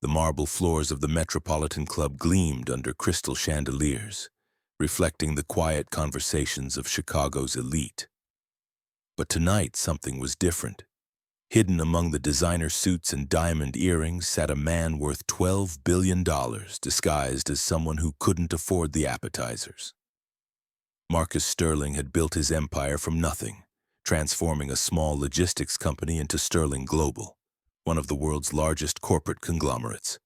The marble floors of the Metropolitan Club gleamed under crystal chandeliers, reflecting the quiet conversations of Chicago's elite. But tonight something was different. Hidden among the designer suits and diamond earrings sat a man worth $12 billion, disguised as someone who couldn't afford the appetizers. Marcus Sterling had built his empire from nothing, transforming a small logistics company into Sterling Global, one of the world's largest corporate conglomerates.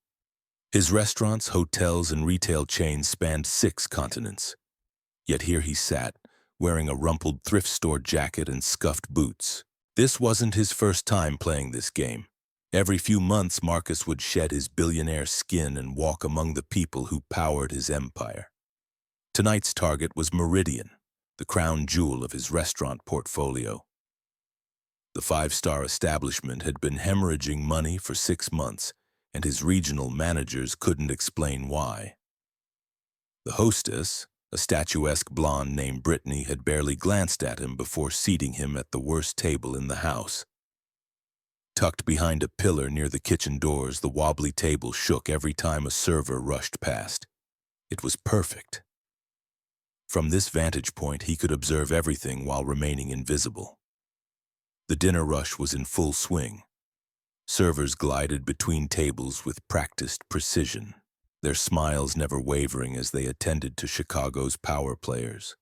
His restaurants, hotels, and retail chains spanned 6 continents. Yet here he sat, wearing a rumpled thrift store jacket and scuffed boots. This wasn't his first time playing this game. Every few months, Marcus would shed his billionaire skin and walk among the people who powered his empire. Tonight's target was Meridian, the crown jewel of his restaurant portfolio. The 5-star establishment had been hemorrhaging money for 6 months, and his regional managers couldn't explain why. The hostess, a statuesque blonde named Brittany, had barely glanced at him before seating him at the worst table in the house. Tucked behind a pillar near the kitchen doors, the wobbly table shook every time a server rushed past. It was perfect. From this vantage point, he could observe everything while remaining invisible. The dinner rush was in full swing. Servers glided between tables with practiced precision, their smiles never wavering as they attended to Chicago's power players.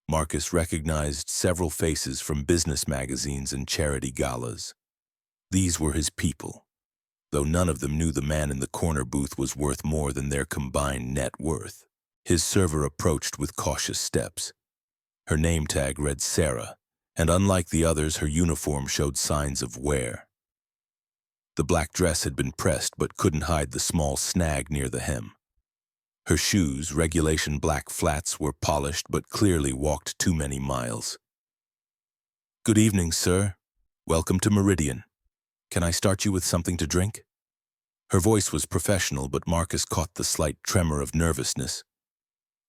Marcus recognized several faces from business magazines and charity galas. These were his people, though none of them knew the man in the corner booth was worth more than their combined net worth. His server approached with cautious steps. Her name tag read Sarah, and unlike the others, her uniform showed signs of wear. The black dress had been pressed but couldn't hide the small snag near the hem. Her shoes, regulation black flats, were polished but clearly walked too many miles. "Good evening, sir. Welcome to Meridian. Can I start you with something to drink?" Her voice was professional, but Marcus caught the slight tremor of nervousness.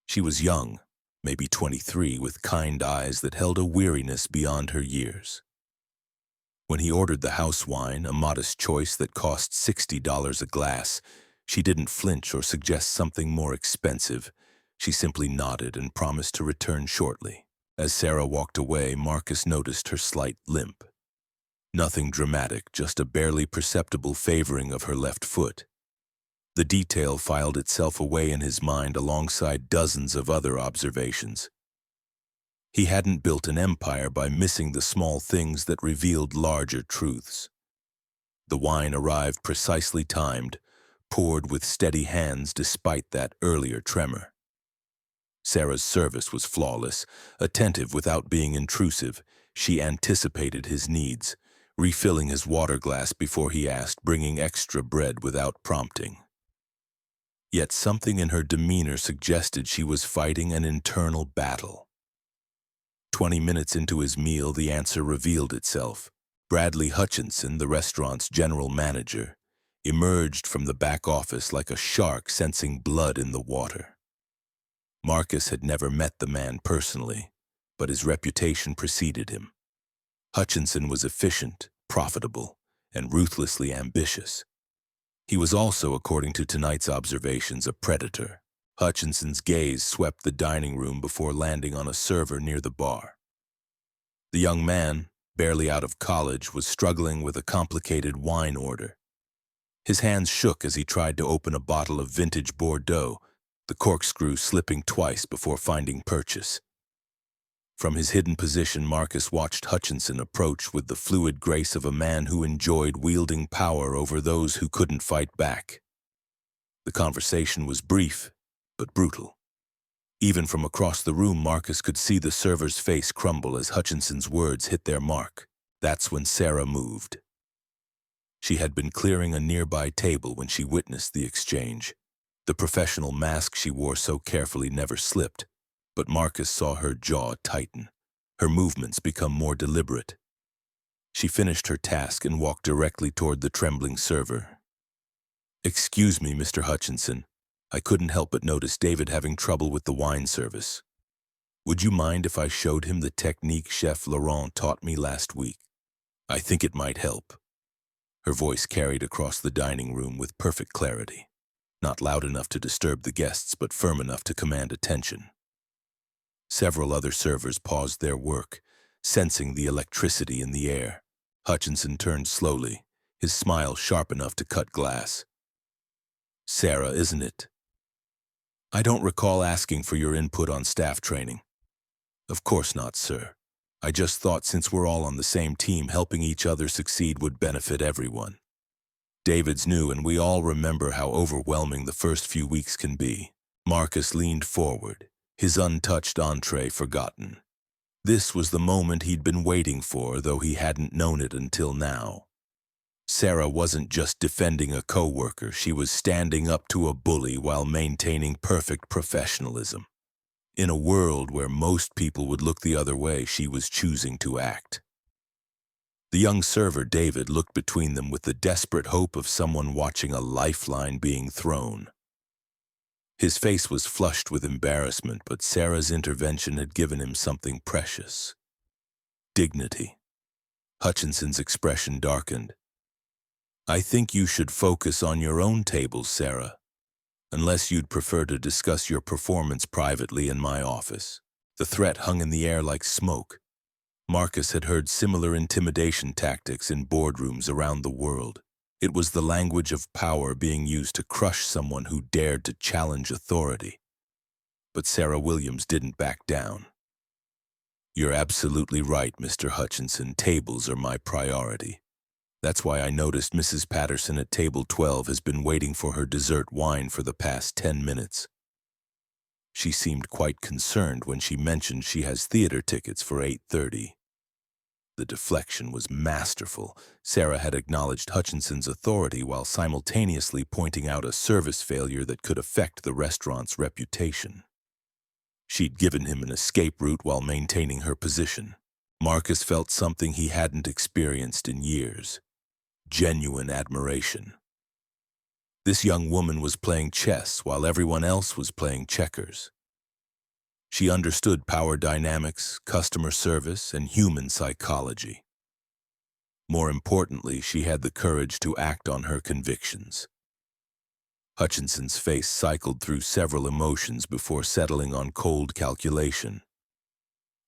She was young, maybe 23, with kind eyes that held a weariness beyond her years. When he ordered the house wine, a modest choice that cost $60 a glass, she didn't flinch or suggest something more expensive. She simply nodded and promised to return shortly. As Sarah walked away, Marcus noticed her slight limp. Nothing dramatic, just a barely perceptible favoring of her left foot. The detail filed itself away in his mind alongside dozens of other observations. He hadn't built an empire by missing the small things that revealed larger truths. The wine arrived precisely timed, poured with steady hands despite that earlier tremor. Sarah's service was flawless, attentive without being intrusive. She anticipated his needs, refilling his water glass before he asked, bringing extra bread without prompting. Yet something in her demeanor suggested she was fighting an internal battle. 20 minutes into his meal, the answer revealed itself. Bradley Hutchinson, the restaurant's general manager, emerged from the back office like a shark sensing blood in the water. Marcus had never met the man personally, but his reputation preceded him. Hutchinson was efficient, profitable, and ruthlessly ambitious. He was also, according to tonight's observations, a predator. Hutchinson's gaze swept the dining room before landing on a server near the bar. The young man, barely out of college, was struggling with a complicated wine order. His hands shook as he tried to open a bottle of vintage Bordeaux, the corkscrew slipping twice before finding purchase. From his hidden position, Marcus watched Hutchinson approach with the fluid grace of a man who enjoyed wielding power over those who couldn't fight back. The conversation was brief, but brutal. Even from across the room, Marcus could see the server's face crumble as Hutchinson's words hit their mark. That's when Sarah moved. She had been clearing a nearby table when she witnessed the exchange. The professional mask she wore so carefully never slipped, but Marcus saw her jaw tighten, her movements become more deliberate. She finished her task and walked directly toward the trembling server. "Excuse me, Mr. Hutchinson. I couldn't help but notice David having trouble with the wine service. Would you mind if I showed him the technique Chef Laurent taught me last week? I think it might help." Her voice carried across the dining room with perfect clarity, not loud enough to disturb the guests, but firm enough to command attention. Several other servers paused their work, sensing the electricity in the air. Hutchinson turned slowly, his smile sharp enough to cut glass. "Sarah, isn't it? I don't recall asking for your input on staff training." "Of course not, sir. I just thought since we're all on the same team, helping each other succeed would benefit everyone." David's new, and we all remember how overwhelming the first few weeks can be. Marcus leaned forward, his untouched entree forgotten. This was the moment he'd been waiting for, though he hadn't known it until now. Sarah wasn't just defending a coworker, she was standing up to a bully while maintaining perfect professionalism. In a world where most people would look the other way, she was choosing to act. The young server, David, looked between them with the desperate hope of someone watching a lifeline being thrown. His face was flushed with embarrassment, but Sarah's intervention had given him something precious: dignity. Hutchinson's expression darkened. "I think you should focus on your own tables, Sarah, unless you'd prefer to discuss your performance privately in my office." The threat hung in the air like smoke. Marcus had heard similar intimidation tactics in boardrooms around the world. It was the language of power being used to crush someone who dared to challenge authority. But Sarah Williams didn't back down. "You're absolutely right, Mr. Hutchinson. Tables are my priority. That's why I noticed Mrs. Patterson at table 12 has been waiting for her dessert wine for the past 10 minutes. She seemed quite concerned when she mentioned she has theater tickets for 8:30. The deflection was masterful. Sarah had acknowledged Hutchinson's authority while simultaneously pointing out a service failure that could affect the restaurant's reputation. She'd given him an escape route while maintaining her position. Marcus felt something he hadn't experienced in years: genuine admiration. This young woman was playing chess while everyone else was playing checkers. She understood power dynamics, customer service, and human psychology. More importantly, she had the courage to act on her convictions. Hutchinson's face cycled through several emotions before settling on cold calculation.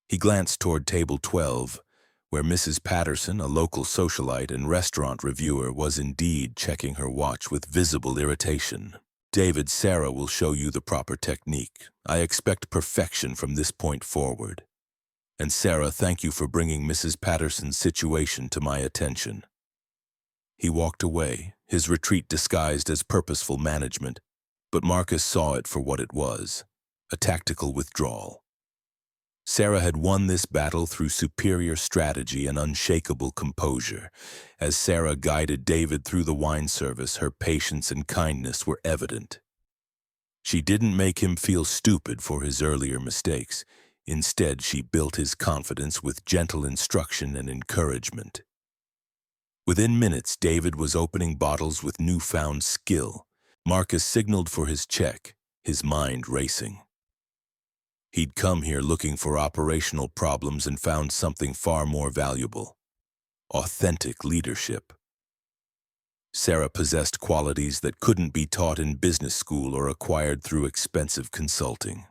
He glanced toward table 12, where Mrs. Patterson, a local socialite and restaurant reviewer, was indeed checking her watch with visible irritation. "David, Sarah will show you the proper technique. I expect perfection from this point forward. And Sarah, thank you for bringing Mrs. Patterson's situation to my attention." He walked away, his retreat disguised as purposeful management, but Marcus saw it for what it was: a tactical withdrawal. Sarah had won this battle through superior strategy and unshakable composure. As Sarah guided David through the wine service, her patience and kindness were evident. She didn't make him feel stupid for his earlier mistakes. Instead, she built his confidence with gentle instruction and encouragement. Within minutes, David was opening bottles with newfound skill. Marcus signaled for his check, his mind racing. He'd come here looking for operational problems and found something far more valuable: authentic leadership. Sarah possessed qualities that couldn't be taught in business school or acquired through expensive consulting.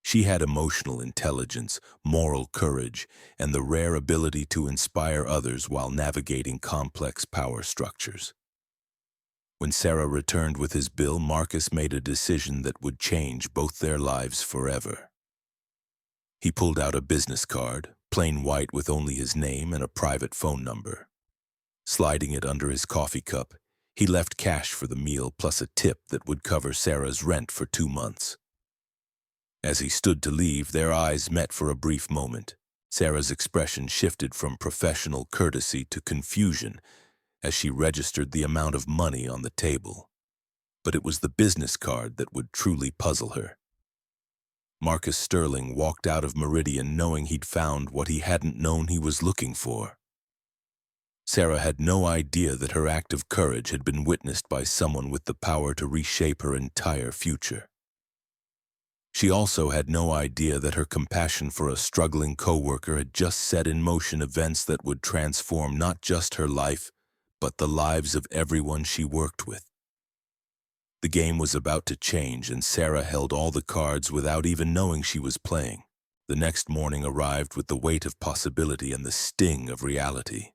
She had emotional intelligence, moral courage, and the rare ability to inspire others while navigating complex power structures. When Sarah returned with his bill, Marcus made a decision that would change both their lives forever. He pulled out a business card, plain white with only his name and a private phone number. Sliding it under his coffee cup, he left cash for the meal plus a tip that would cover Sarah's rent for 2 months. As he stood to leave, their eyes met for a brief moment. Sarah's expression shifted from professional courtesy to confusion as she registered the amount of money on the table. But it was the business card that would truly puzzle her. Marcus Sterling walked out of Meridian knowing he'd found what he hadn't known he was looking for. Sarah had no idea that her act of courage had been witnessed by someone with the power to reshape her entire future. She also had no idea that her compassion for a struggling coworker had just set in motion events that would transform not just her life, but the lives of everyone she worked with. The game was about to change, and Sarah held all the cards without even knowing she was playing. The next morning arrived with the weight of possibility and the sting of reality.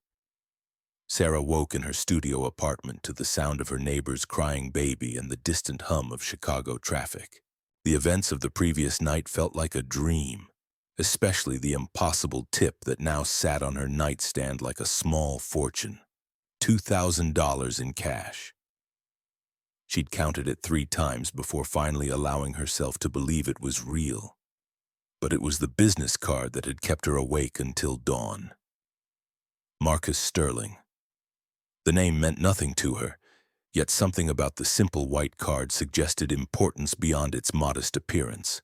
Sarah woke in her studio apartment to the sound of her neighbor's crying baby and the distant hum of Chicago traffic. The events of the previous night felt like a dream, especially the impossible tip that now sat on her nightstand like a small fortune. $2,000 in cash. She'd counted it 3 times before finally allowing herself to believe it was real. But it was the business card that had kept her awake until dawn. Marcus Sterling. The name meant nothing to her, yet something about the simple white card suggested importance beyond its modest appearance.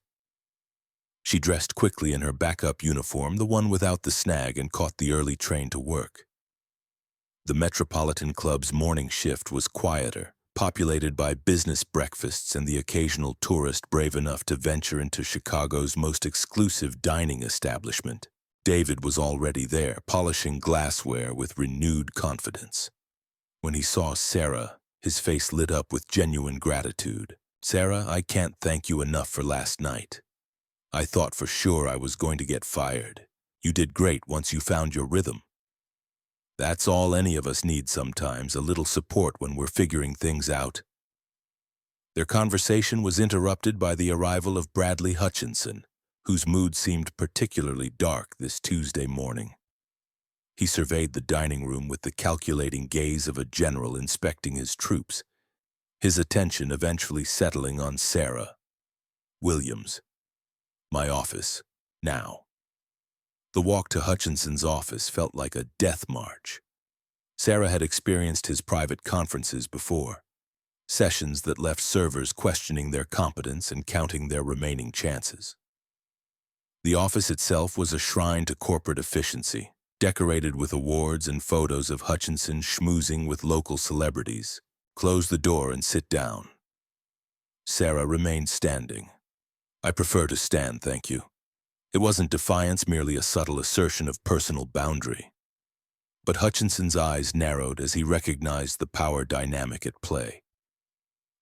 She dressed quickly in her backup uniform, the one without the snag, and caught the early train to work. The Metropolitan Club's morning shift was quieter, populated by business breakfasts and the occasional tourist brave enough to venture into Chicago's most exclusive dining establishment. David was already there, polishing glassware with renewed confidence. When he saw Sarah, his face lit up with genuine gratitude. "Sarah, I can't thank you enough for last night. I thought for sure I was going to get fired. You did great once you found your rhythm. That's all any of us need sometimes, a little support when we're figuring things out." Their conversation was interrupted by the arrival of Bradley Hutchinson, whose mood seemed particularly dark this Tuesday morning. He surveyed the dining room with the calculating gaze of a general inspecting his troops, his attention eventually settling on Sarah. "Williams. My office. Now." The walk to Hutchinson's office felt like a death march. Sarah had experienced his private conferences before, sessions that left servers questioning their competence and counting their remaining chances. The office itself was a shrine to corporate efficiency, decorated with awards and photos of Hutchinson schmoozing with local celebrities. "Close the door and sit down." Sarah remained standing. "I prefer to stand, thank you." It wasn't defiance, merely a subtle assertion of personal boundary. But Hutchinson's eyes narrowed as he recognized the power dynamic at play.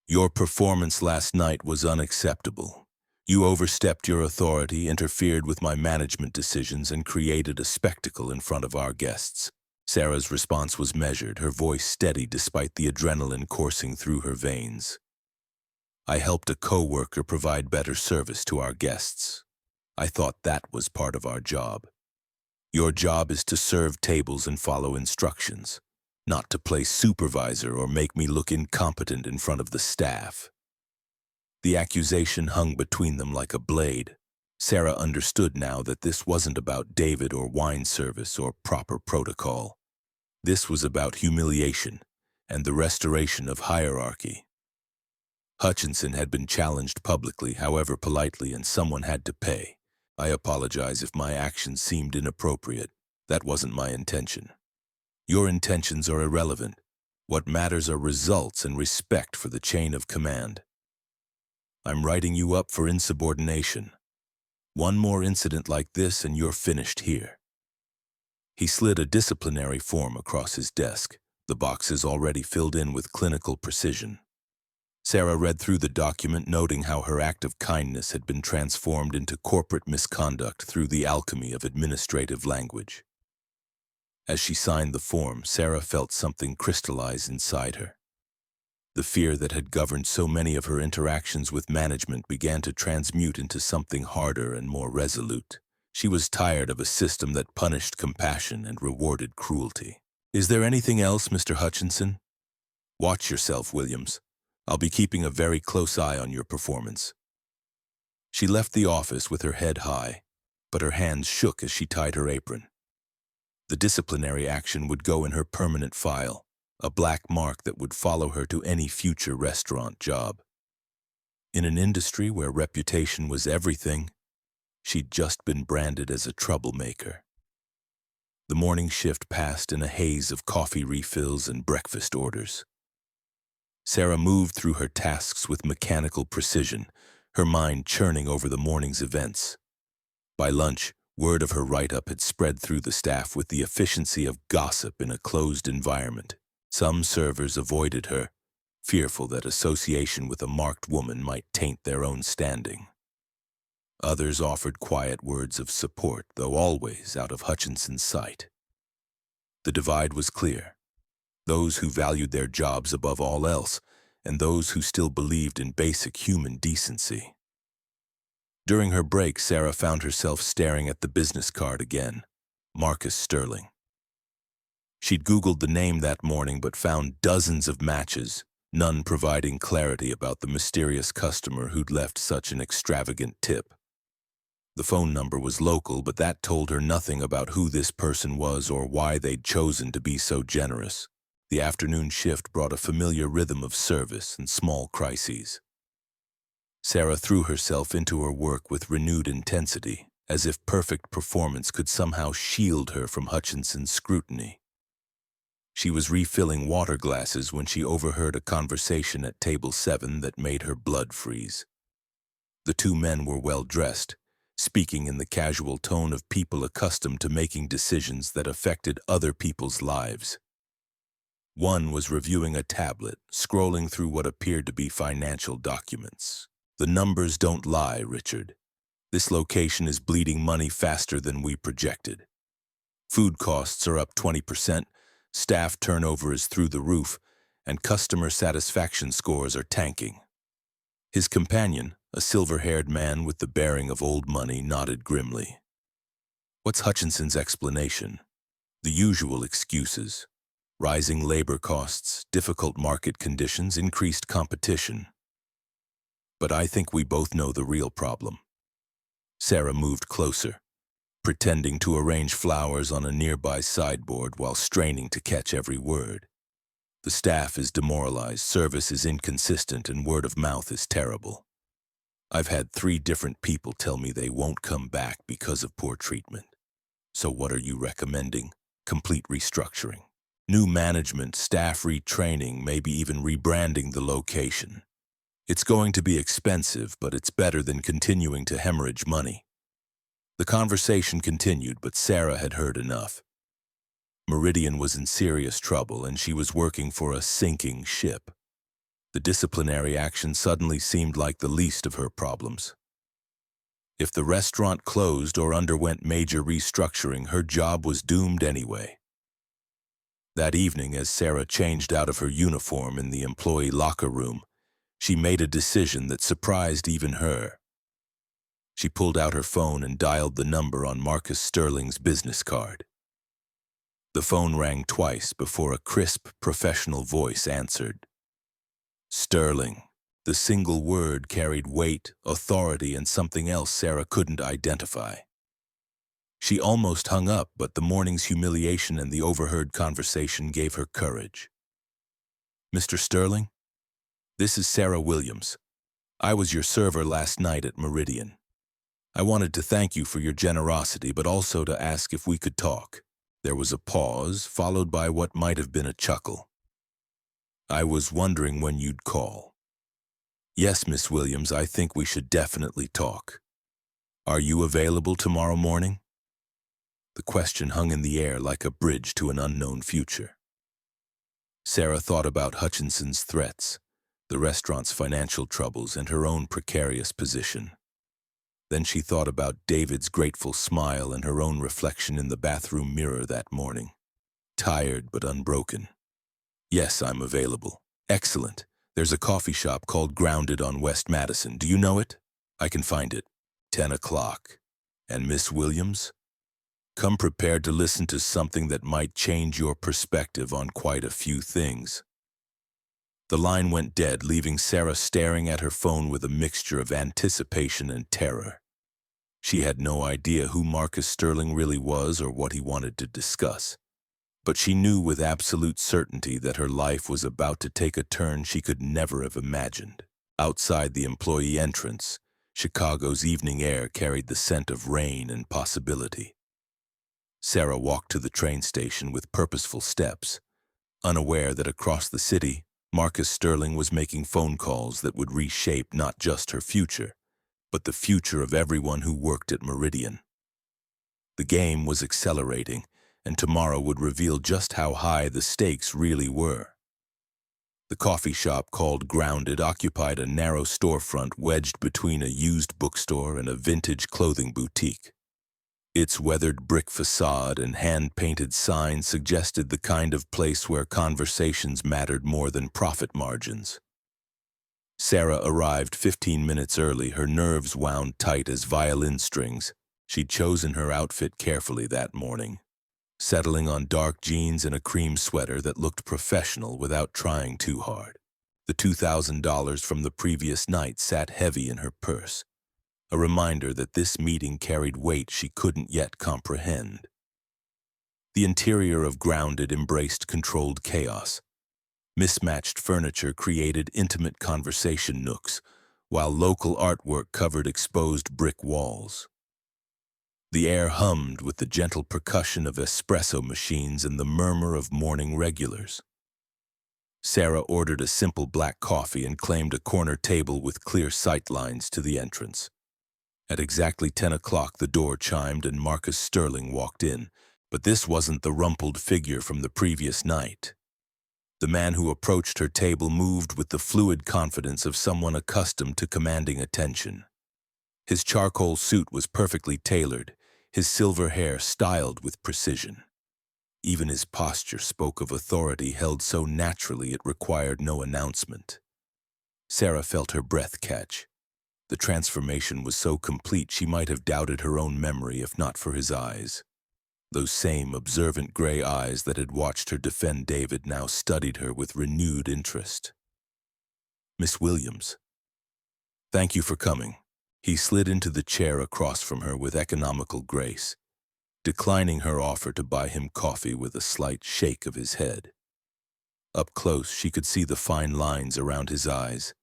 "Your performance last night was unacceptable. You overstepped your authority, interfered with my management decisions, and created a spectacle in front of our guests." Sarah's response was measured, her voice steady despite the adrenaline coursing through her veins. "I helped a co-worker provide better service to our guests. I thought that was part of our job. Your job is to serve tables and follow instructions, not to play supervisor or make me look incompetent in front of the staff." The accusation hung between them like a blade. Sarah understood now that this wasn't about David or wine service or proper protocol. This was about humiliation and the restoration of hierarchy. Hutchinson had been challenged publicly, however politely, and someone had to pay. "I apologize if my actions seemed inappropriate. That wasn't my intention." "Your intentions are irrelevant. What matters are results and respect for the chain of command. I'm writing you up for insubordination. One more incident like this and you're finished here." He slid a disciplinary form across his desk, the boxes already filled in with clinical precision. Sarah read through the document, noting how her act of kindness had been transformed into corporate misconduct through the alchemy of administrative language. As she signed the form, Sarah felt something crystallize inside her. The fear that had governed so many of her interactions with management began to transmute into something harder and more resolute. She was tired of a system that punished compassion and rewarded cruelty. "Is there anything else, Mr. Hutchinson?" "Watch yourself, Williams. I'll be keeping a very close eye on your performance." She left the office with her head high, but her hands shook as she tied her apron. The disciplinary action would go in her permanent file, a black mark that would follow her to any future restaurant job. In an industry where reputation was everything, she'd just been branded as a troublemaker. The morning shift passed in a haze of coffee refills and breakfast orders. Sarah moved through her tasks with mechanical precision, her mind churning over the morning's events. By lunch, word of her write-up had spread through the staff with the efficiency of gossip in a closed environment. Some servers avoided her, fearful that association with a marked woman might taint their own standing. Others offered quiet words of support, though always out of Hutchinson's sight. The divide was clear: those who valued their jobs above all else, and those who still believed in basic human decency. During her break, Sarah found herself staring at the business card again: Marcus Sterling. She'd Googled the name that morning but found dozens of matches, none providing clarity about the mysterious customer who'd left such an extravagant tip. The phone number was local, but that told her nothing about who this person was or why they'd chosen to be so generous. The afternoon shift brought a familiar rhythm of service and small crises. Sarah threw herself into her work with renewed intensity, as if perfect performance could somehow shield her from Hutchinson's scrutiny. She was refilling water glasses when she overheard a conversation at table 7 that made her blood freeze. The two men were well-dressed, speaking in the casual tone of people accustomed to making decisions that affected other people's lives. One was reviewing a tablet, scrolling through what appeared to be financial documents. "The numbers don't lie, Richard. This location is bleeding money faster than we projected. Food costs are up 20%, staff turnover is through the roof, and customer satisfaction scores are tanking." His companion, a silver-haired man with the bearing of old money, nodded grimly. What's Hutchinson's explanation? The usual excuses: rising labor costs, difficult market conditions, increased competition. But I think we both know the real problem. Sarah moved closer, pretending to arrange flowers on a nearby sideboard while straining to catch every word. The staff is demoralized, service is inconsistent, and word of mouth is terrible. I've had 3 different people tell me they won't come back because of poor treatment. So what are you recommending? Complete restructuring. New management, staff retraining, maybe even rebranding the location. It's going to be expensive, but it's better than continuing to hemorrhage money. The conversation continued, but Sarah had heard enough. Meridian was in serious trouble, and she was working for a sinking ship. The disciplinary action suddenly seemed like the least of her problems. If the restaurant closed or underwent major restructuring, her job was doomed anyway. That evening, as Sarah changed out of her uniform in the employee locker room, she made a decision that surprised even her. She pulled out her phone and dialed the number on Marcus Sterling's business card. The phone rang twice before a crisp, professional voice answered. Sterling. The single word carried weight, authority, and something else Sarah couldn't identify. She almost hung up, but the morning's humiliation and the overheard conversation gave her courage. Mr. Sterling? This is Sarah Williams. I was your server last night at Meridian. I wanted to thank you for your generosity, but also to ask if we could talk. There was a pause, followed by what might have been a chuckle. I was wondering when you'd call. Yes, Miss Williams, I think we should definitely talk. Are you available tomorrow morning? The question hung in the air like a bridge to an unknown future. Sarah thought about Hutchinson's threats, the restaurant's financial troubles, and her own precarious position. Then she thought about David's grateful smile and her own reflection in the bathroom mirror that morning. Tired but unbroken. Yes, I'm available. Excellent. There's a coffee shop called Grounded on West Madison. Do you know it? I can find it. 10 o'clock. And Miss Williams? Come prepared to listen to something that might change your perspective on quite a few things. The line went dead, leaving Sarah staring at her phone with a mixture of anticipation and terror. She had no idea who Marcus Sterling really was or what he wanted to discuss. But she knew with absolute certainty that her life was about to take a turn she could never have imagined. Outside the employee entrance, Chicago's evening air carried the scent of rain and possibility. Sarah walked to the train station with purposeful steps, unaware that across the city, Marcus Sterling was making phone calls that would reshape not just her future, but the future of everyone who worked at Meridian. The game was accelerating, and tomorrow would reveal just how high the stakes really were. The coffee shop called Grounded occupied a narrow storefront wedged between a used bookstore and a vintage clothing boutique. Its weathered brick facade and hand-painted sign suggested the kind of place where conversations mattered more than profit margins. Sarah arrived 15 minutes early, her nerves wound tight as violin strings. She'd chosen her outfit carefully that morning, settling on dark jeans and a cream sweater that looked professional without trying too hard. The $2,000 from the previous night sat heavy in her purse, a reminder that this meeting carried weight she couldn't yet comprehend. The interior of Grounded embraced controlled chaos. Mismatched furniture created intimate conversation nooks, while local artwork covered exposed brick walls. The air hummed with the gentle percussion of espresso machines and the murmur of morning regulars. Sarah ordered a simple black coffee and claimed a corner table with clear sight lines to the entrance. At exactly 10 o'clock, the door chimed and Marcus Sterling walked in, but this wasn't the rumpled figure from the previous night. The man who approached her table moved with the fluid confidence of someone accustomed to commanding attention. His charcoal suit was perfectly tailored, his silver hair styled with precision. Even his posture spoke of authority held so naturally it required no announcement. Sarah felt her breath catch. The transformation was so complete she might have doubted her own memory if not for his eyes. Those same observant gray eyes that had watched her defend David now studied her with renewed interest. "Miss Williams, thank you for coming." He slid into the chair across from her with economical grace, declining her offer to buy him coffee with a slight shake of his head. Up close, she could see the fine lines around his eyes,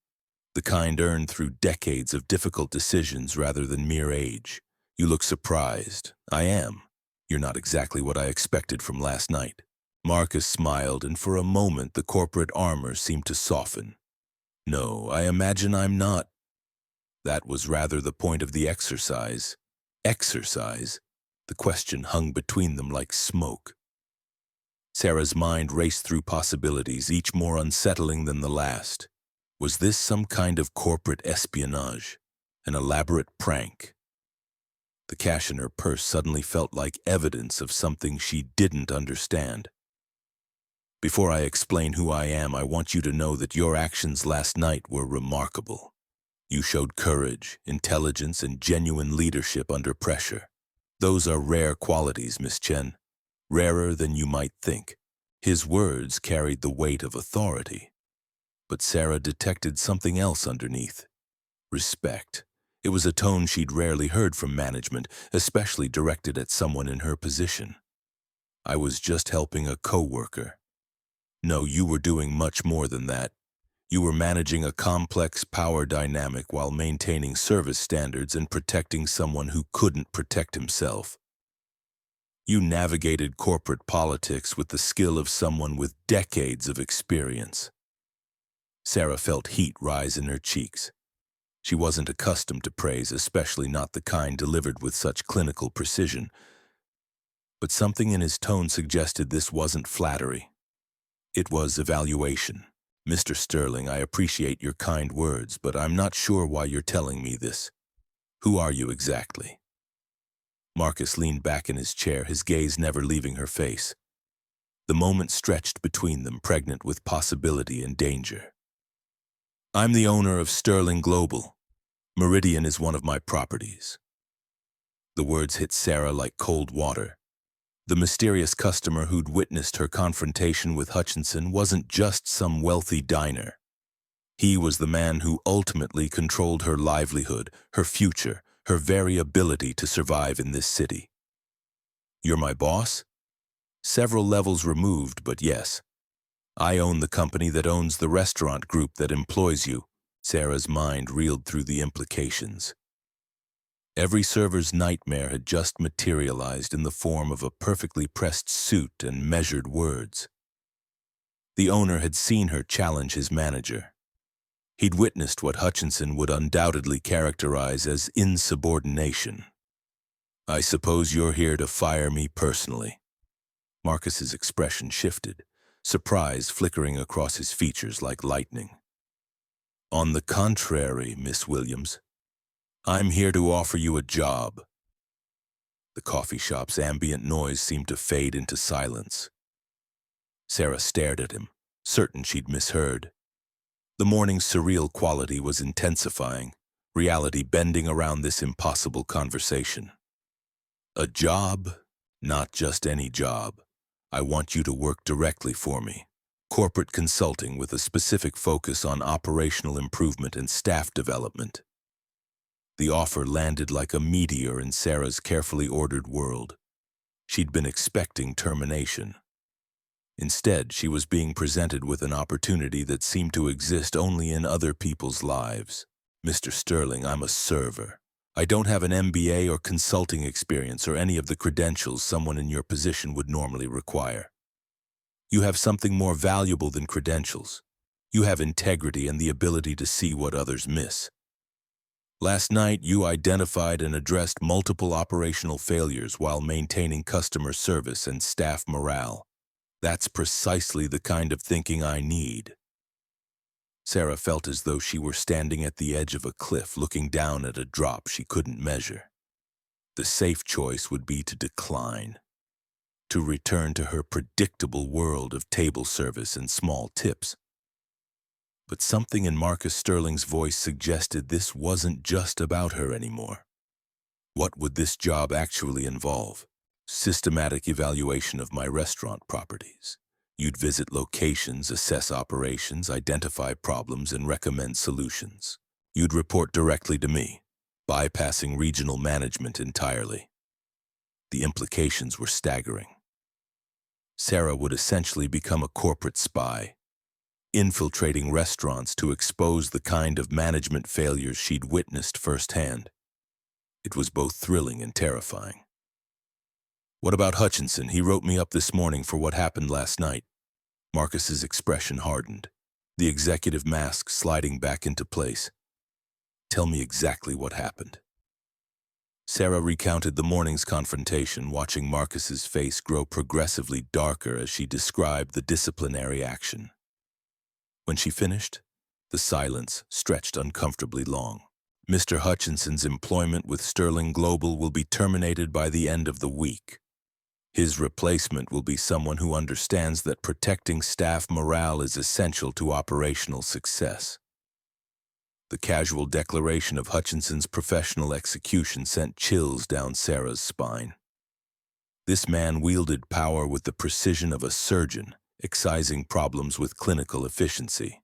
the kind earned through decades of difficult decisions rather than mere age. "You look surprised." "I am. You're not exactly what I expected from last night." Marcus smiled, and for a moment the corporate armor seemed to soften. "No, I imagine I'm not." That was rather the point of the exercise. Exercise? The question hung between them like smoke. Sarah's mind raced through possibilities, each more unsettling than the last. Was this some kind of corporate espionage? An elaborate prank? The cash in her purse suddenly felt like evidence of something she didn't understand. "Before I explain who I am, I want you to know that your actions last night were remarkable. You showed courage, intelligence, and genuine leadership under pressure. Those are rare qualities, Miss Chen. Rarer than you might think." His words carried the weight of authority. But Sarah detected something else underneath. Respect. It was a tone she'd rarely heard from management, especially directed at someone in her position. "I was just helping a coworker." "No, you were doing much more than that. You were managing a complex power dynamic while maintaining service standards and protecting someone who couldn't protect himself. You navigated corporate politics with the skill of someone with decades of experience." Sarah felt heat rise in her cheeks. She wasn't accustomed to praise, especially not the kind delivered with such clinical precision. But something in his tone suggested this wasn't flattery. It was evaluation. "Mr. Sterling, I appreciate your kind words, but I'm not sure why you're telling me this. Who are you exactly?" Marcus leaned back in his chair, his gaze never leaving her face. The moment stretched between them, pregnant with possibility and danger. "I'm the owner of Sterling Global. Meridian is one of my properties." The words hit Sarah like cold water. The mysterious customer who'd witnessed her confrontation with Hutchinson wasn't just some wealthy diner. He was the man who ultimately controlled her livelihood, her future, her very ability to survive in this city. "You're my boss?" "Several levels removed, but yes. I own the company that owns the restaurant group that employs you." Sarah's mind reeled through the implications. Every server's nightmare had just materialized in the form of a perfectly pressed suit and measured words. The owner had seen her challenge his manager. He'd witnessed what Hutchinson would undoubtedly characterize as insubordination. "I suppose you're here to fire me personally." Marcus's expression shifted, surprise flickering across his features like lightning. On the contrary, Miss Williams, I'm here to offer you a job. The coffee shop's ambient noise seemed to fade into silence. Sarah stared at him, certain she'd misheard. The morning's surreal quality was intensifying, reality bending around this impossible conversation. A job? Not just any job. I want you to work directly for me. Corporate consulting with a specific focus on operational improvement and staff development. The offer landed like a meteor in Sarah's carefully ordered world. She'd been expecting termination. Instead, she was being presented with an opportunity that seemed to exist only in other people's lives. Mr. Sterling, I'm a server. I don't have an MBA or consulting experience or any of the credentials someone in your position would normally require. You have something more valuable than credentials. You have integrity and the ability to see what others miss. Last night, you identified and addressed multiple operational failures while maintaining customer service and staff morale. That's precisely the kind of thinking I need. Sarah felt as though she were standing at the edge of a cliff looking down at a drop she couldn't measure. The safe choice would be to decline, to return to her predictable world of table service and small tips. But something in Marcus Sterling's voice suggested this wasn't just about her anymore. What would this job actually involve? Systematic evaluation of my restaurant properties. You'd visit locations, assess operations, identify problems, and recommend solutions. You'd report directly to me, bypassing regional management entirely. The implications were staggering. Sarah would essentially become a corporate spy, infiltrating restaurants to expose the kind of management failures she'd witnessed firsthand. It was both thrilling and terrifying. What about Hutchinson? He wrote me up this morning for what happened last night. Marcus's expression hardened, the executive mask sliding back into place. Tell me exactly what happened. Sarah recounted the morning's confrontation, watching Marcus's face grow progressively darker as she described the disciplinary action. When she finished, the silence stretched uncomfortably long. Mr. Hutchinson's employment with Sterling Global will be terminated by the end of the week. His replacement will be someone who understands that protecting staff morale is essential to operational success. The casual declaration of Hutchinson's professional execution sent chills down Sarah's spine. This man wielded power with the precision of a surgeon, excising problems with clinical efficiency.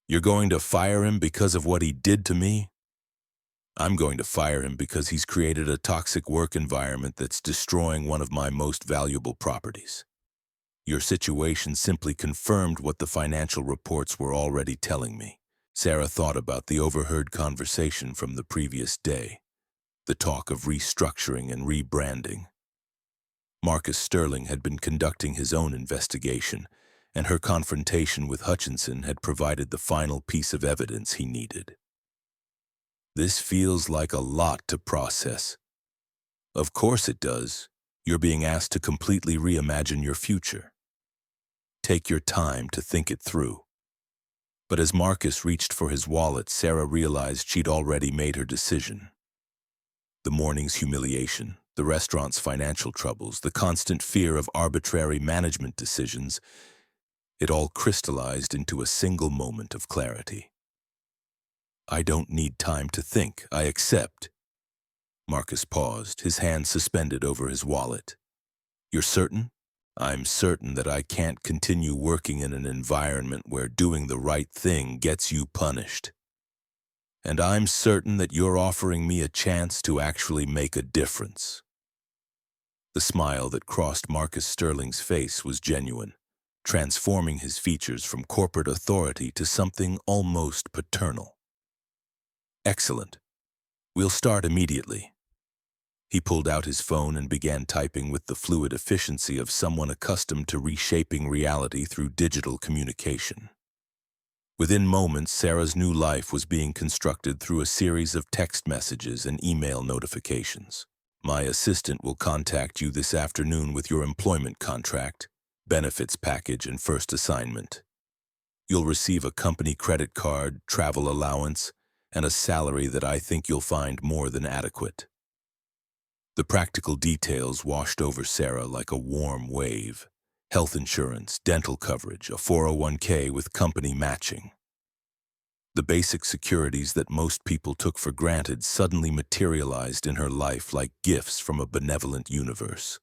You're going to fire him because of what he did to me? I'm going to fire him because he's created a toxic work environment that's destroying one of my most valuable properties. Your situation simply confirmed what the financial reports were already telling me. Sarah thought about the overheard conversation from the previous day, the talk of restructuring and rebranding. Marcus Sterling had been conducting his own investigation, and her confrontation with Hutchinson had provided the final piece of evidence he needed. This feels like a lot to process. Of course it does. You're being asked to completely reimagine your future. Take your time to think it through. But as Marcus reached for his wallet, Sarah realized she'd already made her decision. The morning's humiliation, the restaurant's financial troubles, the constant fear of arbitrary management decisions, it all crystallized into a single moment of clarity. I don't need time to think. I accept. Marcus paused, his hand suspended over his wallet. You're certain? I'm certain that I can't continue working in an environment where doing the right thing gets you punished. And I'm certain that you're offering me a chance to actually make a difference. The smile that crossed Marcus Sterling's face was genuine, transforming his features from corporate authority to something almost paternal. Excellent. We'll start immediately. He pulled out his phone and began typing with the fluid efficiency of someone accustomed to reshaping reality through digital communication. Within moments, Sarah's new life was being constructed through a series of text messages and email notifications. My assistant will contact you this afternoon with your employment contract, benefits package, and first assignment. You'll receive a company credit card, travel allowance, and a salary that I think you'll find more than adequate. The practical details washed over Sarah like a warm wave. Health insurance, dental coverage, a 401k with company matching. The basic securities that most people took for granted suddenly materialized in her life like gifts from a benevolent universe.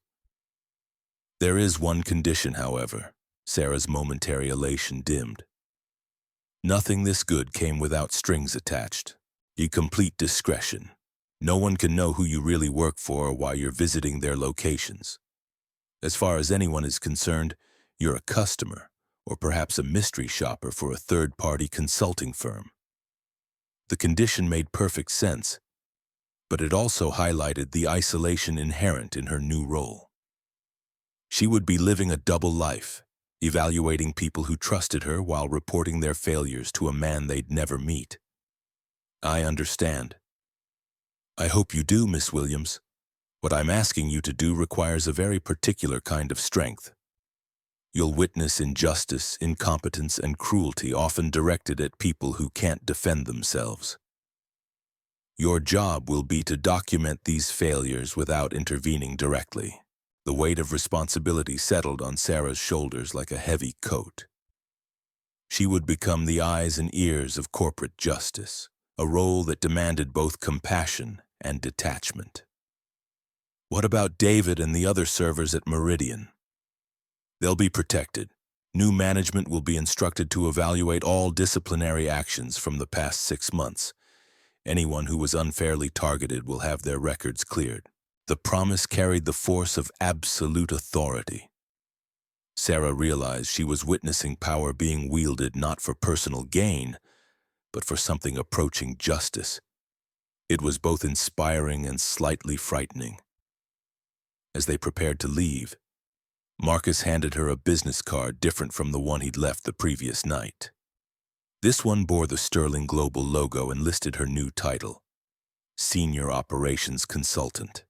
There is one condition, however. Sarah's momentary elation dimmed. Nothing this good came without strings attached. A complete discretion. No one can know who you really work for or why you're visiting their locations. As far as anyone is concerned, you're a customer, or perhaps a mystery shopper for a third-party consulting firm. The condition made perfect sense, but it also highlighted the isolation inherent in her new role. She would be living a double life, evaluating people who trusted her while reporting their failures to a man they'd never meet. I understand. I hope you do, Miss Williams. What I'm asking you to do requires a very particular kind of strength. You'll witness injustice, incompetence, and cruelty often directed at people who can't defend themselves. Your job will be to document these failures without intervening directly. The weight of responsibility settled on Sarah's shoulders like a heavy coat. She would become the eyes and ears of corporate justice, a role that demanded both compassion and detachment. What about David and the other servers at Meridian? They'll be protected. New management will be instructed to evaluate all disciplinary actions from the past 6 months. Anyone who was unfairly targeted will have their records cleared. The promise carried the force of absolute authority. Sarah realized she was witnessing power being wielded not for personal gain, but for something approaching justice. It was both inspiring and slightly frightening. As they prepared to leave, Marcus handed her a business card different from the one he'd left the previous night. This one bore the Sterling Global logo and listed her new title, Senior Operations Consultant.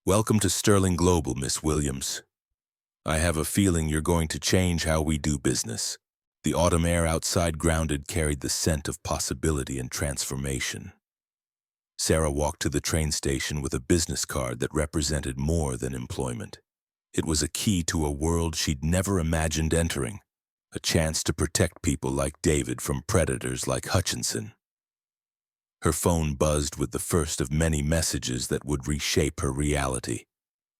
Welcome to Sterling Global, Miss Williams. I have a feeling you're going to change how we do business. The autumn air outside grounded carried the scent of possibility and transformation. Sarah walked to the train station with a business card that represented more than employment. It was a key to a world she'd never imagined entering, a chance to protect people like David from predators like Hutchinson. Her phone buzzed with the first of many messages that would reshape her reality.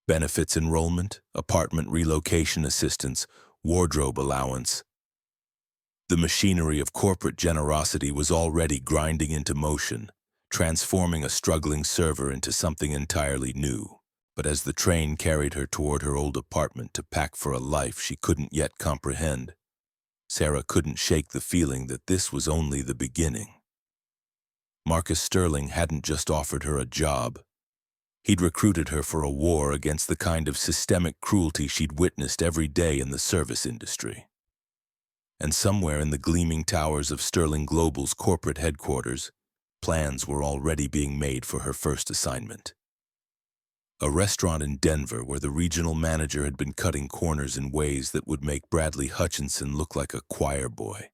Benefits enrollment, apartment relocation assistance, wardrobe allowance. The machinery of corporate generosity was already grinding into motion, transforming a struggling server into something entirely new. But as the train carried her toward her old apartment to pack for a life she couldn't yet comprehend, Sarah couldn't shake the feeling that this was only the beginning. Marcus Sterling hadn't just offered her a job. He'd recruited her for a war against the kind of systemic cruelty she'd witnessed every day in the service industry. And somewhere in the gleaming towers of Sterling Global's corporate headquarters, plans were already being made for her first assignment. A restaurant in Denver where the regional manager had been cutting corners in ways that would make Bradley Hutchinson look like a choir boy.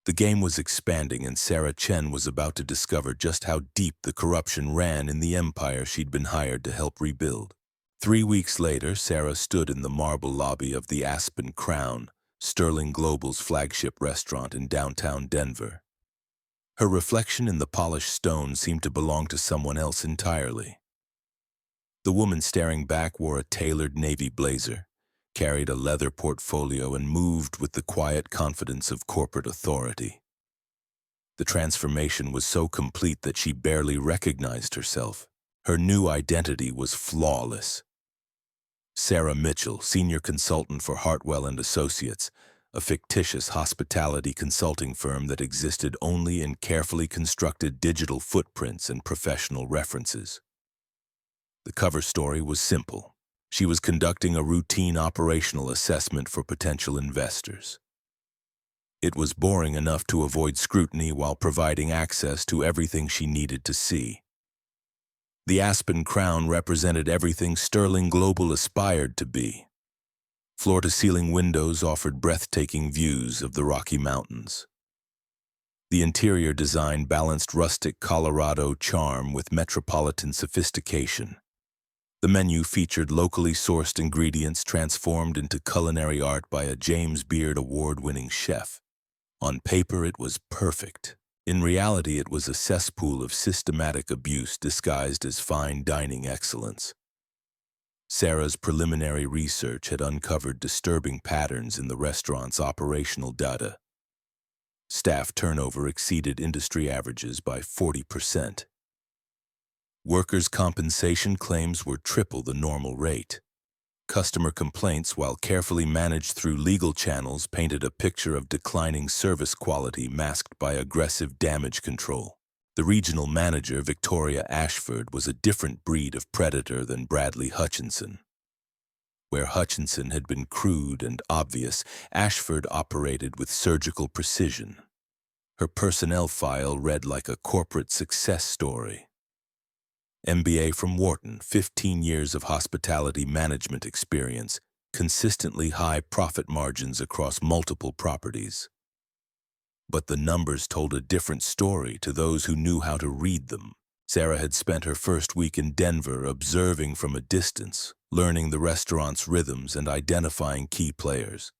The game was expanding and Sarah Chen was about to discover just how deep the corruption ran in the empire she'd been hired to help rebuild. 3 weeks later, Sarah stood in the marble lobby of the Aspen Crown, Sterling Global's flagship restaurant in downtown Denver. Her reflection in the polished stone seemed to belong to someone else entirely. The woman staring back wore a tailored navy blazer, carried a leather portfolio, and moved with the quiet confidence of corporate authority. The transformation was so complete that she barely recognized herself. Her new identity was flawless. Sarah Mitchell, senior consultant for Hartwell and Associates, a fictitious hospitality consulting firm that existed only in carefully constructed digital footprints and professional references. The cover story was simple. She was conducting a routine operational assessment for potential investors. It was boring enough to avoid scrutiny while providing access to everything she needed to see. The Aspen crown represented everything Sterling Global aspired to be. Floor-to-ceiling windows offered breathtaking views of the Rocky Mountains. The interior design balanced rustic Colorado charm with metropolitan sophistication. The menu featured locally sourced ingredients transformed into culinary art by a James Beard award-winning chef. On paper, it was perfect. In reality, it was a cesspool of systematic abuse disguised as fine dining excellence. Sarah's preliminary research had uncovered disturbing patterns in the restaurant's operational data. Staff turnover exceeded industry averages by 40%. Workers' compensation claims were triple the normal rate. Customer complaints, while carefully managed through legal channels, painted a picture of declining service quality masked by aggressive damage control. The regional manager, Victoria Ashford, was a different breed of predator than Bradley Hutchinson. Where Hutchinson had been crude and obvious, Ashford operated with surgical precision. Her personnel file read like a corporate success story. MBA from Wharton, 15 years of hospitality management experience, consistently high profit margins across multiple properties. But the numbers told a different story to those who knew how to read them. Sarah had spent her first week in Denver observing from a distance, learning the restaurant's rhythms and identifying key players.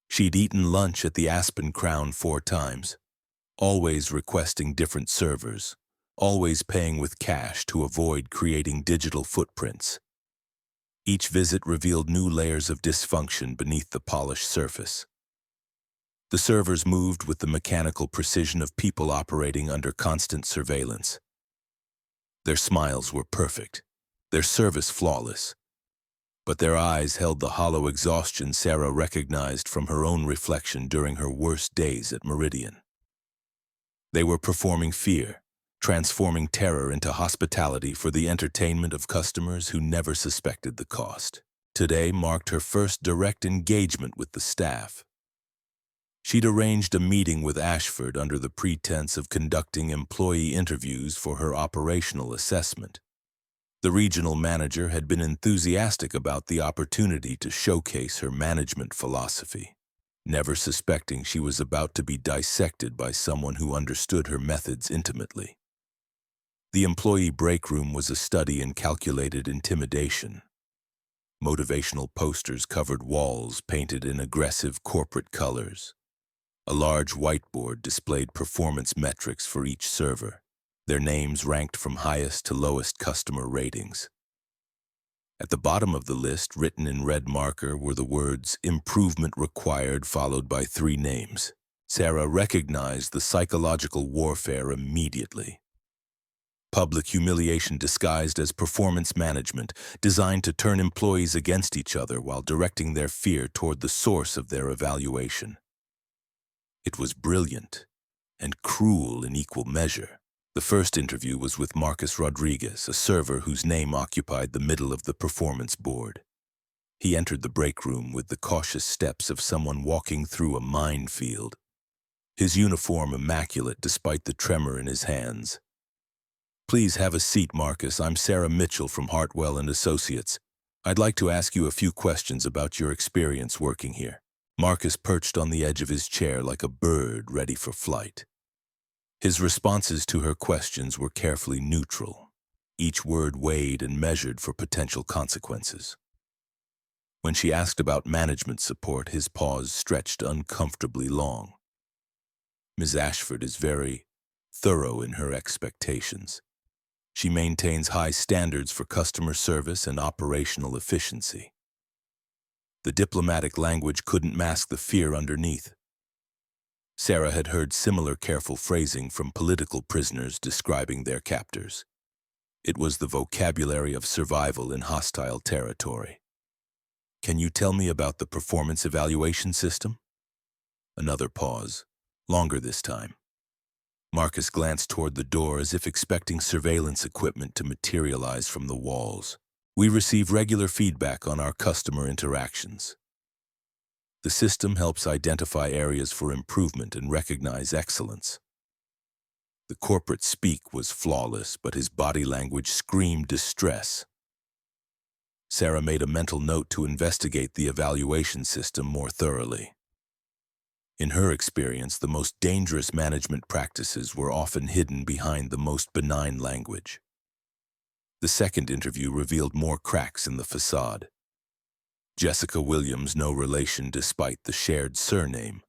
She'd eaten lunch at the Aspen Crown 4 times, always requesting different servers, always paying with cash to avoid creating digital footprints. Each visit revealed new layers of dysfunction beneath the polished surface. The servers moved with the mechanical precision of people operating under constant surveillance. Their smiles were perfect, their service flawless, but their eyes held the hollow exhaustion Sarah recognized from her own reflection during her worst days at Meridian. They were performing fear, transforming terror into hospitality for the entertainment of customers who never suspected the cost. Today marked her first direct engagement with the staff. She'd arranged a meeting with Ashford under the pretense of conducting employee interviews for her operational assessment. The regional manager had been enthusiastic about the opportunity to showcase her management philosophy, never suspecting she was about to be dissected by someone who understood her methods intimately. The employee break room was a study in calculated intimidation. Motivational posters covered walls painted in aggressive corporate colors. A large whiteboard displayed performance metrics for each server, their names ranked from highest to lowest customer ratings. At the bottom of the list, written in red marker, were the words "improvement required" followed by 3 names. Sarah recognized the psychological warfare immediately. Public humiliation disguised as performance management, designed to turn employees against each other while directing their fear toward the source of their evaluation. It was brilliant and cruel in equal measure. The first interview was with Marcus Rodriguez, a server whose name occupied the middle of the performance board. He entered the break room with the cautious steps of someone walking through a minefield, his uniform immaculate despite the tremor in his hands. "Please have a seat, Marcus. I'm Sarah Mitchell from Hartwell and Associates. I'd like to ask you a few questions about your experience working here." Marcus perched on the edge of his chair like a bird ready for flight. His responses to her questions were carefully neutral, each word weighed and measured for potential consequences. When she asked about management support, his pause stretched uncomfortably long. "Ms. Ashford is very thorough in her expectations. She maintains high standards for customer service and operational efficiency." The diplomatic language couldn't mask the fear underneath. Sarah had heard similar careful phrasing from political prisoners describing their captors. It was the vocabulary of survival in hostile territory. "Can you tell me about the performance evaluation system?" Another pause, longer this time. Marcus glanced toward the door as if expecting surveillance equipment to materialize from the walls. "We receive regular feedback on our customer interactions. The system helps identify areas for improvement and recognize excellence." The corporate speak was flawless, but his body language screamed distress. Sarah made a mental note to investigate the evaluation system more thoroughly. In her experience, the most dangerous management practices were often hidden behind the most benign language. The second interview revealed more cracks in the facade. Jessica Williams, no relation despite the shared surname,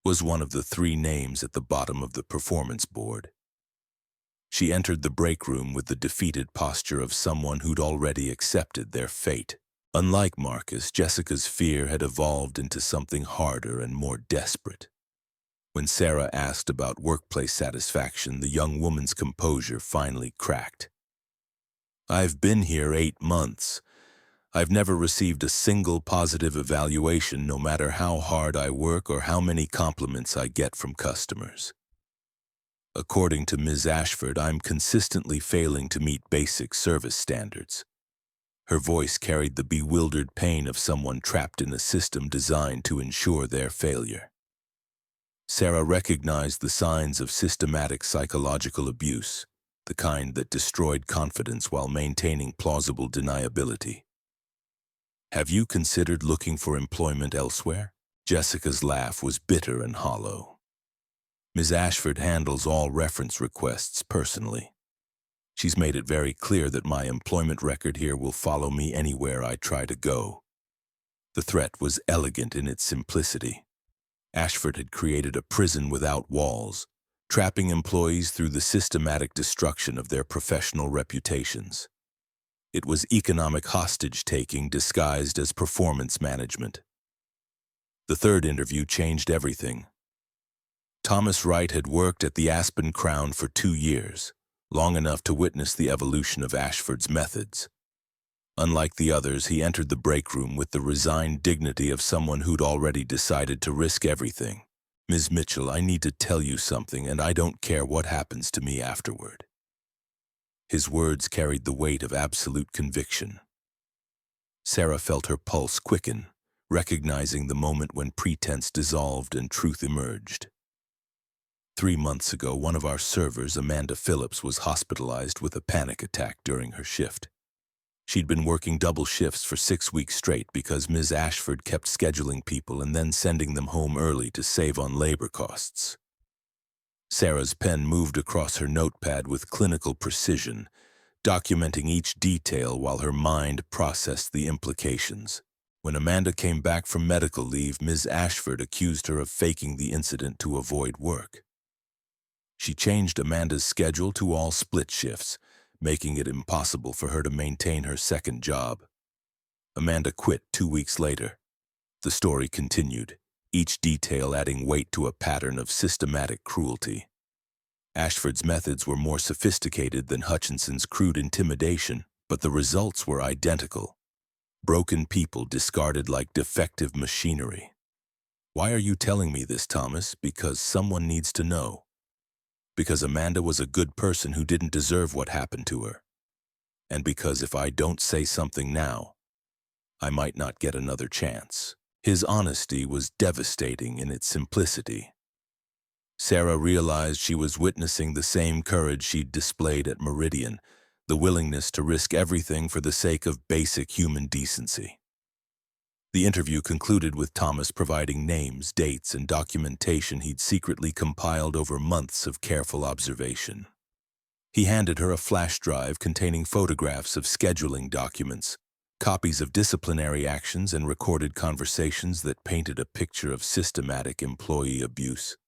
was one of the 3 names at the bottom of the performance board. She entered the break room with the defeated posture of someone who'd already accepted their fate. Unlike Marcus, Jessica's fear had evolved into something harder and more desperate. When Sarah asked about workplace satisfaction, the young woman's composure finally cracked. "I've been here 8 months. I've never received a single positive evaluation, no matter how hard I work or how many compliments I get from customers. According to Ms. Ashford, I'm consistently failing to meet basic service standards." Her voice carried the bewildered pain of someone trapped in a system designed to ensure their failure. Sarah recognized the signs of systematic psychological abuse, the kind that destroyed confidence while maintaining plausible deniability. "Have you considered looking for employment elsewhere?" Jessica's laugh was bitter and hollow. "Ms. Ashford handles all reference requests personally. She's made it very clear that my employment record here will follow me anywhere I try to go." The threat was elegant in its simplicity. Ashford had created a prison without walls, trapping employees through the systematic destruction of their professional reputations. It was economic hostage-taking disguised as performance management. The third interview changed everything. Thomas Wright had worked at the Aspen Crown for 2 years, long enough to witness the evolution of Ashford's methods. Unlike the others, he entered the break room with the resigned dignity of someone who'd already decided to risk everything. "Ms. Mitchell, I need to tell you something, and I don't care what happens to me afterward." His words carried the weight of absolute conviction. Sarah felt her pulse quicken, recognizing the moment when pretense dissolved and truth emerged. 3 months ago, one of our servers, Amanda Phillips, was hospitalized with a panic attack during her shift. She'd been working double shifts for 6 weeks straight because Ms. Ashford kept scheduling people and then sending them home early to save on labor costs. Sarah's pen moved across her notepad with clinical precision, documenting each detail while her mind processed the implications. When Amanda came back from medical leave, Ms. Ashford accused her of faking the incident to avoid work. She changed Amanda's schedule to all split shifts, making it impossible for her to maintain her second job. Amanda quit 2 weeks later. The story continued, each detail adding weight to a pattern of systematic cruelty. Ashford's methods were more sophisticated than Hutchinson's crude intimidation, but the results were identical. Broken people discarded like defective machinery. "Why are you telling me this, Thomas?" "Because someone needs to know. Because Amanda was a good person who didn't deserve what happened to her. And because if I don't say something now, I might not get another chance." His honesty was devastating in its simplicity. Sarah realized she was witnessing the same courage she'd displayed at Meridian, the willingness to risk everything for the sake of basic human decency. The interview concluded with Thomas providing names, dates, and documentation he'd secretly compiled over months of careful observation. He handed her a flash drive containing photographs of scheduling documents, copies of disciplinary actions, and recorded conversations that painted a picture of systematic employee abuse.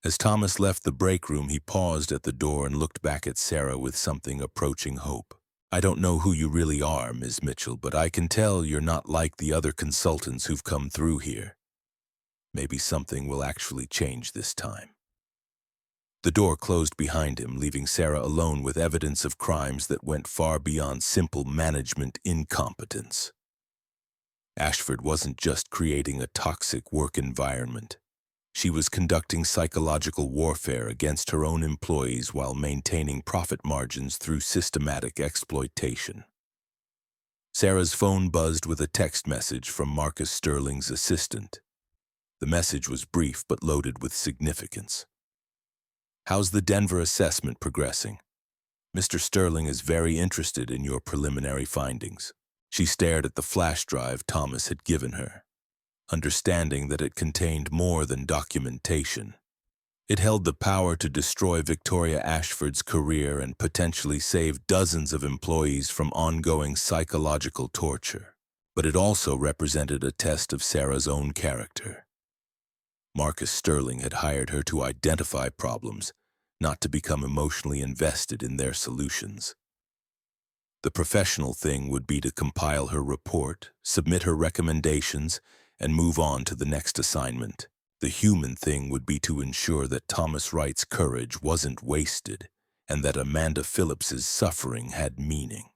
As Thomas left the break room, he paused at the door and looked back at Sarah with something approaching hope. "I don't know who you really are, Ms. Mitchell, but I can tell you're not like the other consultants who've come through here. Maybe something will actually change this time." The door closed behind him, leaving Sarah alone with evidence of crimes that went far beyond simple management incompetence. Ashford wasn't just creating a toxic work environment. She was conducting psychological warfare against her own employees while maintaining profit margins through systematic exploitation. Sarah's phone buzzed with a text message from Marcus Sterling's assistant. The message was brief but loaded with significance. How's the Denver assessment progressing? Mr. Sterling is very interested in your preliminary findings. She stared at the flash drive Thomas had given her, understanding that it contained more than documentation. It held the power to destroy Victoria Ashford's career and potentially save dozens of employees from ongoing psychological torture. But it also represented a test of Sarah's own character. Marcus Sterling had hired her to identify problems, not to become emotionally invested in their solutions. The professional thing would be to compile her report, submit her recommendations, and move on to the next assignment. The human thing would be to ensure that Thomas Wright's courage wasn't wasted and that Amanda Phillips's suffering had meaning.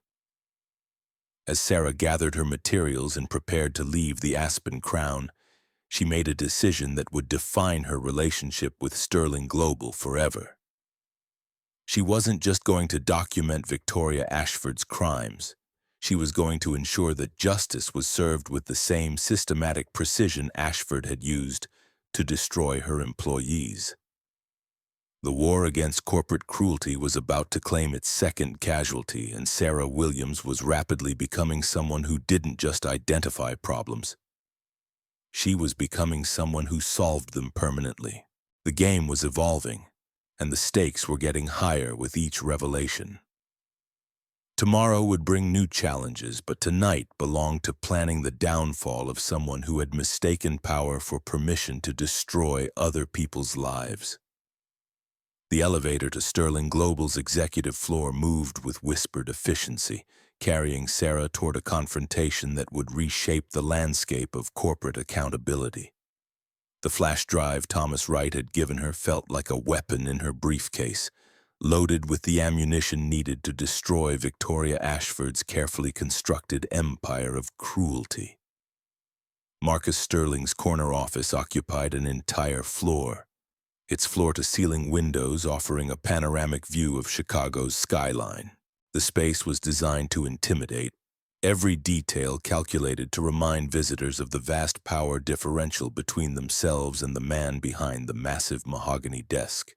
As Sarah gathered her materials and prepared to leave the Aspen Crown, she made a decision that would define her relationship with Sterling Global forever. She wasn't just going to document Victoria Ashford's crimes. She was going to ensure that justice was served with the same systematic precision Ashford had used to destroy her employees. The war against corporate cruelty was about to claim its second casualty, and Sarah Williams was rapidly becoming someone who didn't just identify problems. She was becoming someone who solved them permanently. The game was evolving, and the stakes were getting higher with each revelation. Tomorrow would bring new challenges, but tonight belonged to planning the downfall of someone who had mistaken power for permission to destroy other people's lives. The elevator to Sterling Global's executive floor moved with whispered efficiency, carrying Sarah toward a confrontation that would reshape the landscape of corporate accountability. The flash drive Thomas Wright had given her felt like a weapon in her briefcase, loaded with the ammunition needed to destroy Victoria Ashford's carefully constructed empire of cruelty. Marcus Sterling's corner office occupied an entire floor, its floor-to-ceiling windows offering a panoramic view of Chicago's skyline. The space was designed to intimidate, every detail calculated to remind visitors of the vast power differential between themselves and the man behind the massive mahogany desk.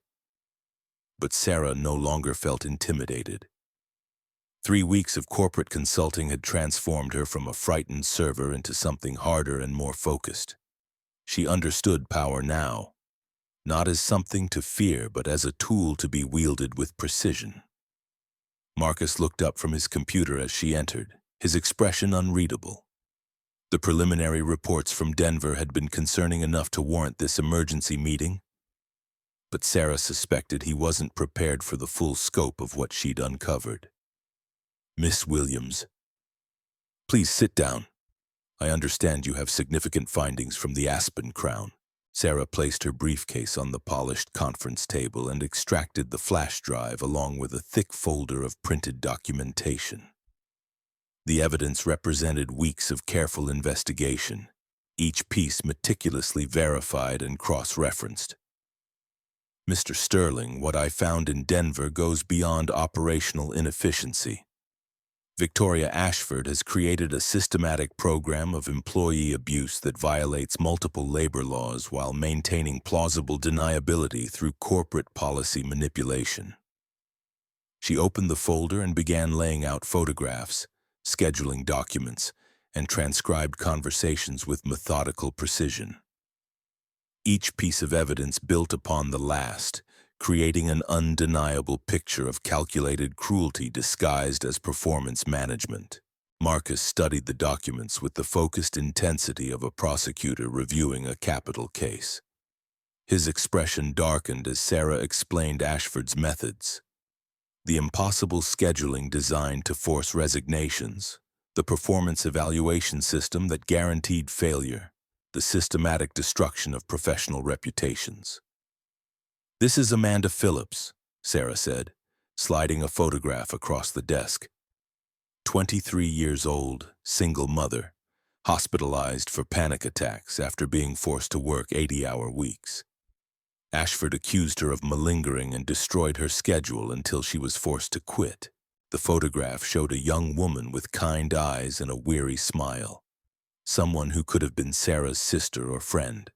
But Sarah no longer felt intimidated. 3 weeks of corporate consulting had transformed her from a frightened server into something harder and more focused. She understood power now, not as something to fear, but as a tool to be wielded with precision. Marcus looked up from his computer as she entered, his expression unreadable. The preliminary reports from Denver had been concerning enough to warrant this emergency meeting, but Sarah suspected he wasn't prepared for the full scope of what she'd uncovered. "Miss Williams, please sit down. I understand you have significant findings from the Aspen Crown." Sarah placed her briefcase on the polished conference table and extracted the flash drive along with a thick folder of printed documentation. The evidence represented weeks of careful investigation, each piece meticulously verified and cross-referenced. "Mr. Sterling, what I found in Denver goes beyond operational inefficiency. Victoria Ashford has created a systematic program of employee abuse that violates multiple labor laws while maintaining plausible deniability through corporate policy manipulation." She opened the folder and began laying out photographs, scheduling documents, and transcribed conversations with methodical precision. Each piece of evidence built upon the last, creating an undeniable picture of calculated cruelty disguised as performance management. Marcus studied the documents with the focused intensity of a prosecutor reviewing a capital case. His expression darkened as Sarah explained Ashford's methods. The impossible scheduling designed to force resignations, the performance evaluation system that guaranteed failure, the systematic destruction of professional reputations. "This is Amanda Phillips," Sarah said, sliding a photograph across the desk. 23 years old, single mother, hospitalized for panic attacks after being forced to work 80-hour weeks. Ashford accused her of malingering and destroyed her schedule until she was forced to quit. The photograph showed a young woman with kind eyes and a weary smile, someone who could have been Sarah's sister or friend.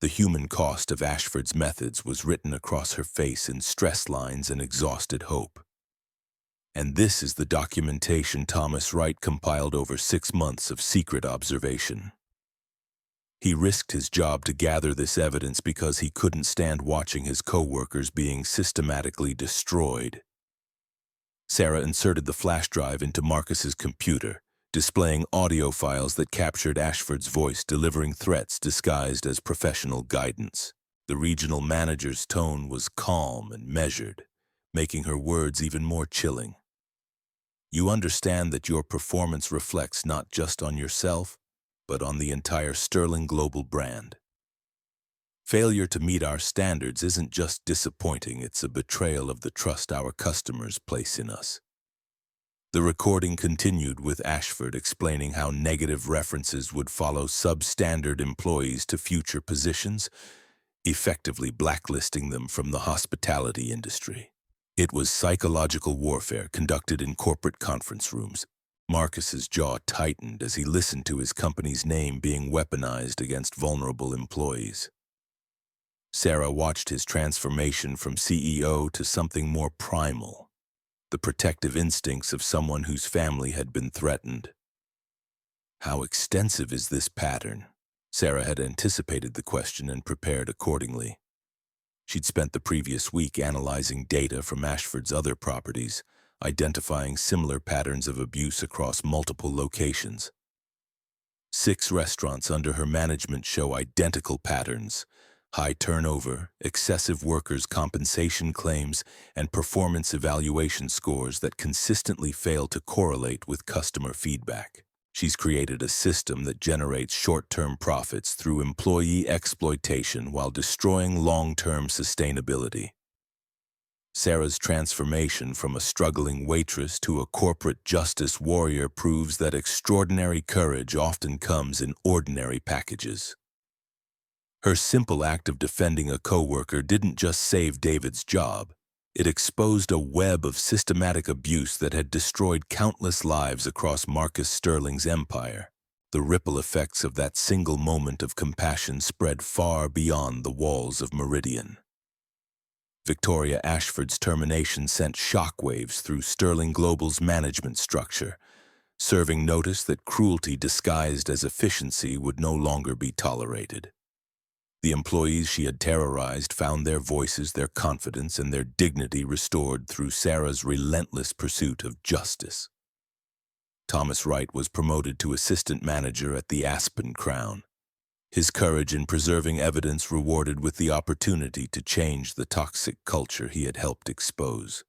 The human cost of Ashford's methods was written across her face in stress lines and exhausted hope. And this is the documentation Thomas Wright compiled over 6 months of secret observation. He risked his job to gather this evidence because he couldn't stand watching his co-workers being systematically destroyed. Sarah inserted the flash drive into Marcus's computer, displaying audio files that captured Ashford's voice delivering threats disguised as professional guidance. The regional manager's tone was calm and measured, making her words even more chilling. You understand that your performance reflects not just on yourself, but on the entire Sterling Global brand. Failure to meet our standards isn't just disappointing, it's a betrayal of the trust our customers place in us. The recording continued with Ashford explaining how negative references would follow substandard employees to future positions, effectively blacklisting them from the hospitality industry. It was psychological warfare conducted in corporate conference rooms. Marcus's jaw tightened as he listened to his company's name being weaponized against vulnerable employees. Sarah watched his transformation from CEO to something more primal, the protective instincts of someone whose family had been threatened. How extensive is this pattern? Sarah had anticipated the question and prepared accordingly. She'd spent the previous week analyzing data from Ashford's other properties, identifying similar patterns of abuse across multiple locations. 6 restaurants under her management show identical patterns: high turnover, excessive workers' compensation claims, and performance evaluation scores that consistently fail to correlate with customer feedback. She's created a system that generates short-term profits through employee exploitation while destroying long-term sustainability. Sarah's transformation from a struggling waitress to a corporate justice warrior proves that extraordinary courage often comes in ordinary packages. Her simple act of defending a coworker didn't just save David's job, it exposed a web of systematic abuse that had destroyed countless lives across Marcus Sterling's empire. The ripple effects of that single moment of compassion spread far beyond the walls of Meridian. Victoria Ashford's termination sent shockwaves through Sterling Global's management structure, serving notice that cruelty disguised as efficiency would no longer be tolerated. The employees she had terrorized found their voices, their confidence, and their dignity restored through Sarah's relentless pursuit of justice. Thomas Wright was promoted to assistant manager at the Aspen Crown, his courage in preserving evidence rewarded with the opportunity to change the toxic culture he had helped expose.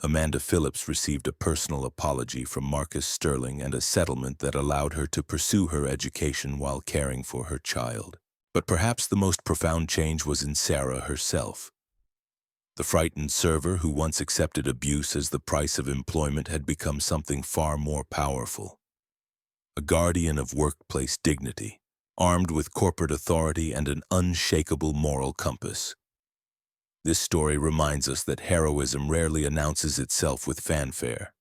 Amanda Phillips received a personal apology from Marcus Sterling and a settlement that allowed her to pursue her education while caring for her child. But perhaps the most profound change was in Sarah herself. The frightened server who once accepted abuse as the price of employment had become something far more powerful. A guardian of workplace dignity, armed with corporate authority and an unshakable moral compass. This story reminds us that heroism rarely announces itself with fanfare.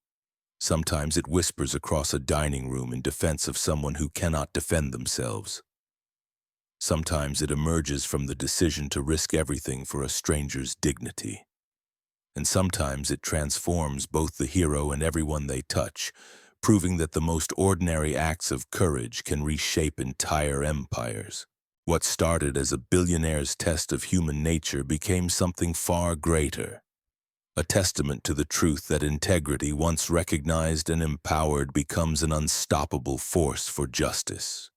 Sometimes it whispers across a dining room in defense of someone who cannot defend themselves. Sometimes it emerges from the decision to risk everything for a stranger's dignity. And sometimes it transforms both the hero and everyone they touch, proving that the most ordinary acts of courage can reshape entire empires. What started as a billionaire's test of human nature became something far greater, a testament to the truth that integrity, once recognized and empowered, becomes an unstoppable force for justice.